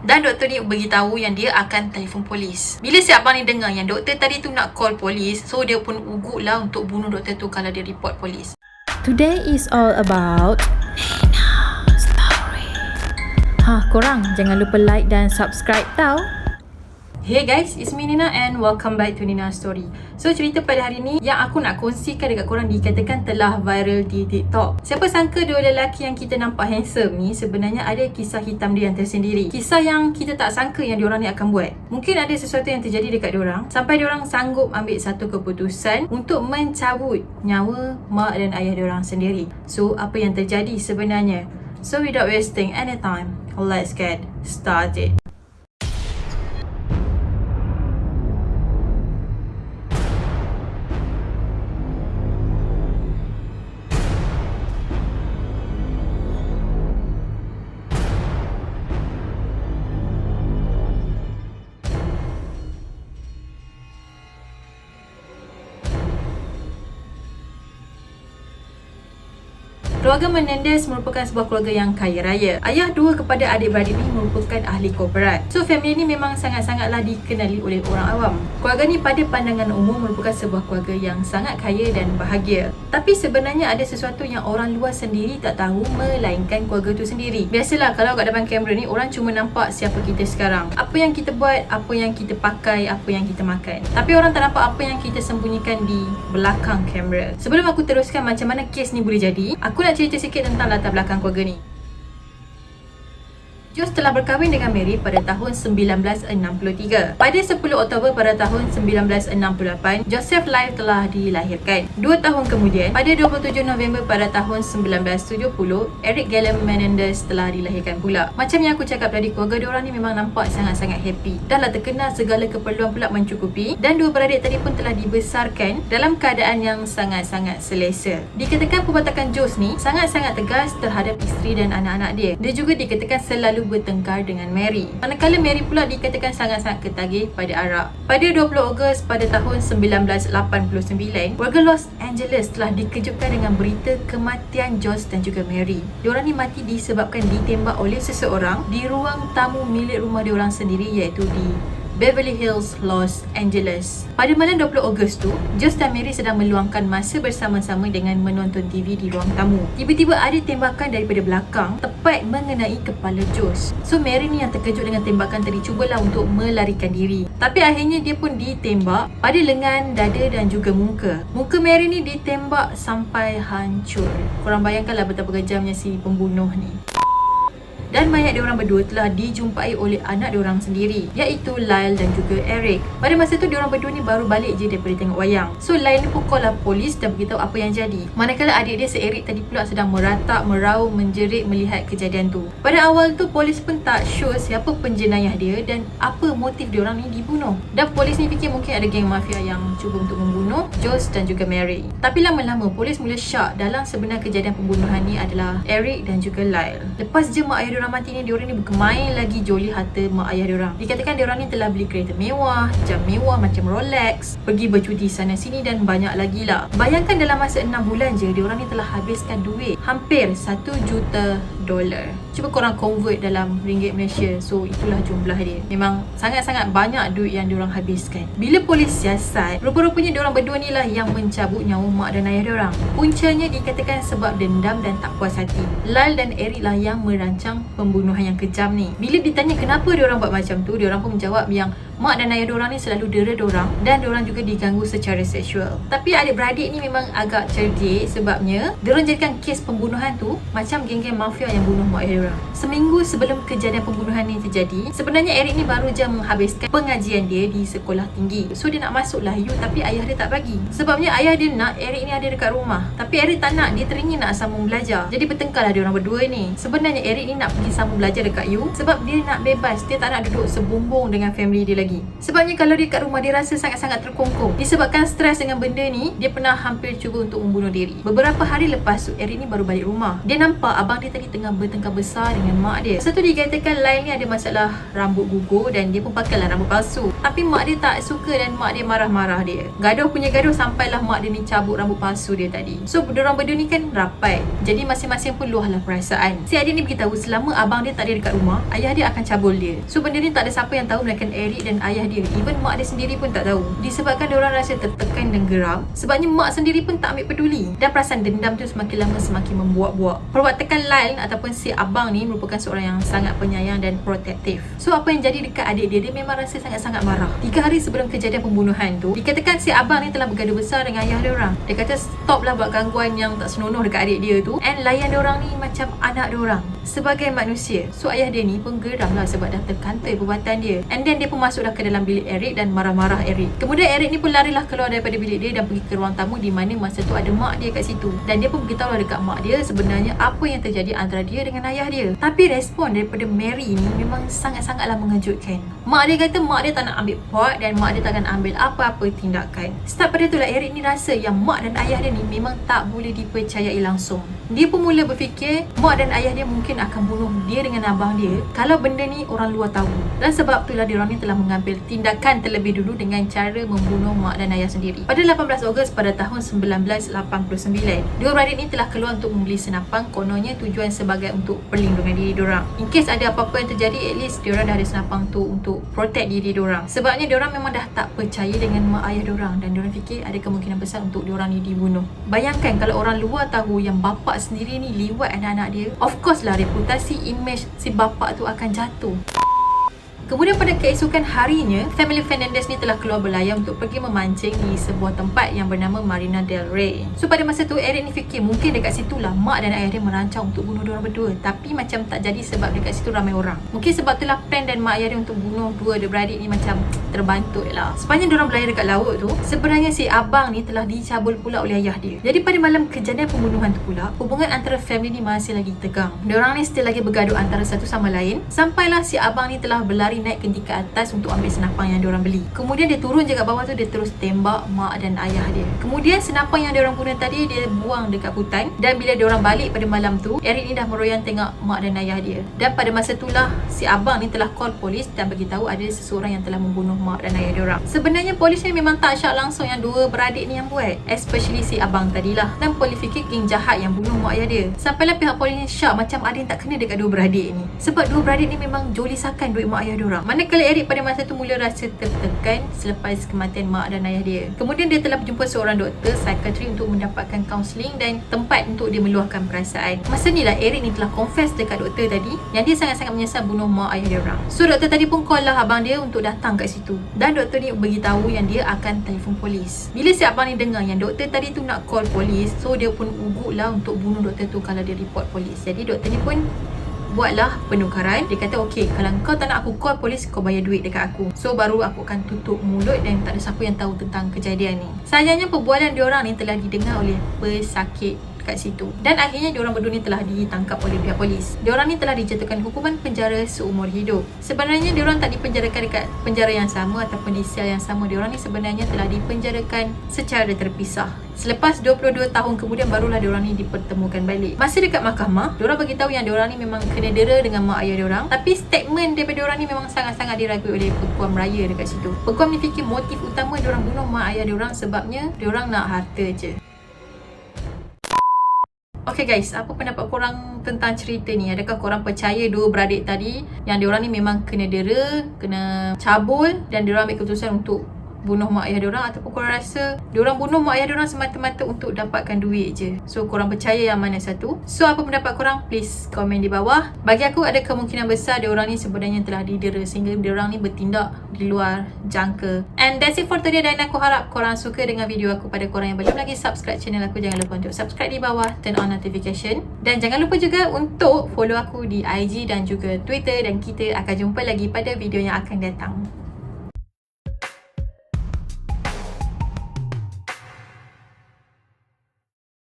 Dan doktor ni beritahu yang dia akan telefon polis. Bila si abang ni dengar yang doktor tadi tu nak call polis, so dia pun ugut lah untuk bunuh doktor tu kalau dia report polis. Today is all about Nina Story. Korang jangan lupa like dan subscribe tau. Hey guys, it's me Nina and welcome back to Nina Story. So cerita pada hari ni yang aku nak kongsikan dekat korang dikatakan telah viral di TikTok. Siapa sangka dua lelaki yang kita nampak handsome ni sebenarnya ada kisah hitam dia yang tersendiri. Kisah yang kita tak sangka yang diorang ni akan buat. Mungkin ada sesuatu yang terjadi dekat diorang sampai diorang sanggup ambil satu keputusan untuk mencabut nyawa mak dan ayah diorang sendiri. So apa yang terjadi sebenarnya? So without wasting any time, let's get started. Keluarga Menendez merupakan sebuah keluarga yang kaya raya. Ayah dua kepada adik-beradik ni merupakan ahli korporat. So family ni memang sangat-sangatlah dikenali oleh orang awam. Keluarga ni pada pandangan umum merupakan sebuah keluarga yang sangat kaya dan bahagia. Tapi sebenarnya ada sesuatu yang orang luar sendiri tak tahu melainkan keluarga tu sendiri. Biasalah kalau kat depan kamera ni orang cuma nampak siapa kita sekarang. Apa yang kita buat, apa yang kita pakai, apa yang kita makan. Tapi orang tak nampak apa yang kita sembunyikan di belakang kamera. Sebelum aku teruskan macam mana kes ni boleh jadi, aku nak cerita sikit tentang latar belakang keluarga ni. Jos telah berkahwin dengan Mary pada tahun 1963. Pada 10 Oktober pada tahun 1968, Joseph Live telah dilahirkan. 2 tahun kemudian, pada 27 November pada tahun 1970, Eric Galen Menendez telah dilahirkan pula. Macam yang aku cakap tadi, keluarga diorang ni memang nampak sangat-sangat happy. Dah lah terkenal segala keperluan pula mencukupi, dan dua beradik tadi pun telah dibesarkan dalam keadaan yang sangat-sangat selesa. Dikatakan pembatakan Jos ni sangat-sangat tegas terhadap isteri dan anak-anak dia. Dia juga dikatakan selalu bertengkar dengan Mary. Manakala Mary pula dikatakan sangat-sangat ketagih pada arak. Pada 20 Ogos pada tahun 1989, warga Los Angeles telah dikejutkan dengan berita kematian Jos dan juga Mary. Diorang ni mati disebabkan ditembak oleh seseorang di ruang tamu milik rumah diorang sendiri, iaitu di Beverly Hills, Los Angeles. Pada malam 20 Ogos tu, Jos dan Mary sedang meluangkan masa bersama-sama dengan menonton TV di ruang tamu. Tiba-tiba ada tembakan daripada belakang tepat mengenai kepala Jos. So Mary ni yang terkejut dengan tembakan tadi cubalah untuk melarikan diri. Tapi akhirnya dia pun ditembak pada lengan, dada dan juga muka. Muka Mary ni ditembak sampai hancur. Korang bayangkanlah betapa kejamnya si pembunuh ni. Dan mayat diorang berdua telah dijumpai oleh anak diorang sendiri, iaitu Lyle dan juga Eric. Pada masa tu diorang berdua ni baru balik je daripada tengok wayang. So Lyle ni pun call lah polis dan beritahu apa yang jadi. Manakala adik dia Eric tadi pula sedang meratak, meraung, menjerit melihat kejadian tu. Pada awal tu polis pun tak sure siapa penjenayah dia dan apa motif diorang ni dibunuh. Dan polis ni fikir mungkin ada geng mafia yang cuba untuk membunuh Jos dan juga Mary. Tapi lama-lama polis mula syak dalam sebenar kejadian pembunuhan ni adalah Eric dan juga Lyle. Lepas je mak ayah diorang mati ni, diorang ni bermain lagi joli harta mak ayah diorang. Dikatakan diorang ni telah beli kereta mewah, jam mewah macam Rolex, pergi bercuti sana sini dan banyak lagi lah. Bayangkan dalam masa 6 bulan je diorang ni telah habiskan duit hampir $1 juta. Cuba korang convert dalam ringgit Malaysia. So itulah jumlah dia. Memang sangat-sangat banyak duit yang diorang habiskan. Bila polis siasat, rupa-rupanya diorang berdua ni lah yang mencabut nyawa mak dan ayah diorang. Puncanya dikatakan sebab dendam dan tak puas hati. Lal dan Eric lah yang merancang pembunuhan yang kejam ni. Bila ditanya kenapa diorang buat macam tu, diorang pun menjawab yang mak dan ayah diorang ni selalu dera diorang dan diorang juga diganggu secara seksual. Tapi adik-beradik ni memang agak cerdik sebabnya diorang jadikan kes pembunuhan tu macam geng-geng mafia yang bunuh mak ayah diorang. Seminggu sebelum kejadian pembunuhan ni terjadi, sebenarnya Eric ni baru je menghabiskan pengajian dia di sekolah tinggi. So dia nak masuk lah U, tapi ayah dia tak bagi. Sebabnya ayah dia nak Eric ni ada dekat rumah, tapi Eric tak nak, dia teringin nak sambung belajar. Jadi bertengkar lah diorang berdua ni. Sebenarnya Eric ni nak pergi sambung belajar dekat U sebab dia nak bebas, dia tak nak duduk sebumbung dengan family dia lagi. lagi. Sebabnya kalau dia kat rumah, dia rasa sangat-sangat terkongkong. Disebabkan stres dengan benda ni, dia pernah hampir cuba untuk membunuh diri. Beberapa hari lepas tu, Eric ni baru balik rumah. Dia nampak abang dia tadi tengah bertengkar besar dengan mak dia. Satu dikatakan Lyle ni ada masalah rambut gugur dan dia pun pakailah rambut palsu. Tapi mak dia tak suka dan mak dia marah-marah dia. Gaduh punya gaduh sampailah mak dia ni cabut rambut palsu dia tadi. So diorang berdua ni kan rapat. Jadi masing-masing pun luahlah perasaan. Si adik ni beritahu selama abang dia tak ada dekat rumah, ayah dia akan cabul dia. So benda ni tak ada siapa yang tahu melainkan Eric dan ayah dia. Even mak dia sendiri pun tak tahu. Disebabkan diorang rasa tertekan dan geram. Sebabnya mak sendiri pun tak ambil peduli. Dan perasaan dendam tu semakin lama semakin membuak-buak. Perwatakan Lyle ataupun si abang ni merupakan seorang yang sangat penyayang dan protektif. So apa yang jadi dekat adik dia, dia memang rasa sangat-sangat marah. 3 hari sebelum kejadian pembunuhan tu, dikatakan si abang ni telah bergaduh besar dengan ayah dia orang. Dia kata stop lah buat gangguan yang tak senonoh dekat adik dia tu, and layan dia orang ni macam anak dia orang sebagai manusia. So ayah dia ni pun geram lah sebab dah terkantai perbuatan dia. And then dia pun masuk dah ke dalam bilik Eric dan marah-marah Eric. Kemudian Eric ni pun larilah keluar daripada bilik dia dan pergi ke ruang tamu di mana masa tu ada mak dia kat situ. Dan dia pun beritahulah dekat mak dia sebenarnya apa yang terjadi antara dia dengan ayah dia. Tapi respon daripada Mary ni memang sangat-sangatlah mengejutkan. Mak dia kata mak dia tak nak ambil part dan mak dia takkan ambil apa-apa tindakan. Start pada itulah Eric ni rasa yang mak dan ayah dia ni memang tak boleh dipercayai langsung. Dia pun mula berfikir mak dan ayah dia mungkin akan bunuh dia dengan abang dia kalau benda ni orang luar tahu. Dan sebab itulah diorang ni telah mengambil tindakan terlebih dulu dengan cara membunuh mak dan ayah sendiri. Pada 18 Ogos pada tahun 1989, dua beradik ni telah keluar untuk membeli senapang, kononnya tujuan sebagai untuk perlindungan diri diorang. In case ada apa-apa yang terjadi, at least diorang dah ada senapang tu untuk protect diri diorang. Sebabnya diorang memang dah tak percaya dengan mak ayah diorang dan diorang fikir ada kemungkinan besar untuk diorang ni dibunuh. Bayangkan kalau orang luar tahu yang bapa sendiri ni liwat anak-anak dia, of course lah reputasi, image si bapa tu akan jatuh. Kemudian pada keesokan harinya, family Fernandez ni telah keluar berlayar untuk pergi memancing di sebuah tempat yang bernama Marina del Rey. So pada masa tu Eric ni fikir mungkin dekat situlah mak dan ayah dia merancang untuk bunuh diorang berdua. Tapi macam tak jadi sebab dekat situ ramai orang. Mungkin sebab itulah plan dan mak ayah dia untuk bunuh dua beradik ni macam terbantut lah. Sepanjang diorang berlayar dekat laut tu, sebenarnya si abang ni telah dicabul pula oleh ayah dia. Jadi pada malam kejadian pembunuhan tu pula, hubungan antara family ni masih lagi tegang. Diorang ni still lagi bergaduh antara satu sama lain. Sampailah si abang ni telah berlari naik ke tingkat atas untuk ambil senapang yang diorang beli. Kemudian dia turun je kat bawah tu, dia terus tembak mak dan ayah dia. Kemudian senapang yang diorang guna tadi dia buang dekat hutan. Dan bila diorang balik pada malam tu, Eric ni dah meroyan tengok mak dan ayah dia. Dan pada masa itulah si abang ni telah call polis dan beritahu ada seseorang yang telah membunuh mak dan ayah diorang. Sebenarnya polis ni memang tak syak langsung yang dua beradik ni yang buat, especially si abang tadilah. Dan polis fikir geng jahat yang bunuh mak ayah dia. Sampailah pihak polis ni syak macam ada yang tak kena dekat dua beradik ni. Sebab dua beradik ni memang jolisakan duit mak ayah diorang. Manakala Eric pada masa tu mula rasa tertekan selepas kematian mak dan ayah dia. Kemudian dia telah berjumpa seorang doktor psikiatri untuk mendapatkan kaunseling dan tempat untuk dia meluahkan perasaan. Masa ni lah Eric ni telah confess dekat doktor tadi yang dia sangat-sangat menyesal bunuh mak ayah dia orang. So doktor tadi pun call lah abang dia untuk datang kat situ. Dan doktor ni beritahu yang dia akan telefon polis. Bila si abang ni dengar yang doktor tadi tu nak call polis, so dia pun ugut lah untuk bunuh doktor tu kalau dia report polis. Jadi doktor ni pun buatlah penukaran. Dia kata okey, kalau kau tak nak aku call polis, kau bayar duit dekat aku. So baru aku akan tutup mulut dan tak ada siapa yang tahu tentang kejadian ni. Sayangnya perbualan diorang ni telah didengar oleh pesakit kat situ. Dan akhirnya diorang berdua ni telah ditangkap oleh pihak polis. Diorang ni telah dijatuhkan hukuman penjara seumur hidup. Sebenarnya diorang tak dipenjarakan dekat penjara yang sama ataupun di sel yang sama. Diorang ni sebenarnya telah dipenjarakan secara terpisah. Selepas 22 tahun kemudian barulah diorang ni dipertemukan balik. Masa dekat mahkamah, diorang beritahu yang diorang ni memang kena dera dengan mak ayah diorang. Tapi statement daripada diorang ni memang sangat-sangat diragui oleh Peguam Raya dekat situ. Peguam ni fikir motif utama diorang bunuh mak ayah diorang sebabnya diorang nak harta je. Okay guys, apa pendapat korang tentang cerita ni? Adakah korang percaya dua beradik tadi yang diorang ni memang kena dera, kena cabul dan diorang ambil keputusan untuk bunuh mak ayah diorang, ataupun korang rasa diorang bunuh mak ayah diorang semata-mata untuk dapatkan duit je? So korang percaya yang mana satu? So apa pendapat korang? Please komen di bawah. Bagi aku ada kemungkinan besar diorang ni sebenarnya telah didera sehingga diorang ni bertindak di luar jangka. And that's it for today, dan aku harap korang suka dengan video aku. Pada korang yang belum lagi subscribe channel aku, jangan lupa untuk subscribe di bawah, turn on notification, dan jangan lupa juga untuk follow aku di IG dan juga Twitter, dan kita akan jumpa lagi pada video yang akan datang.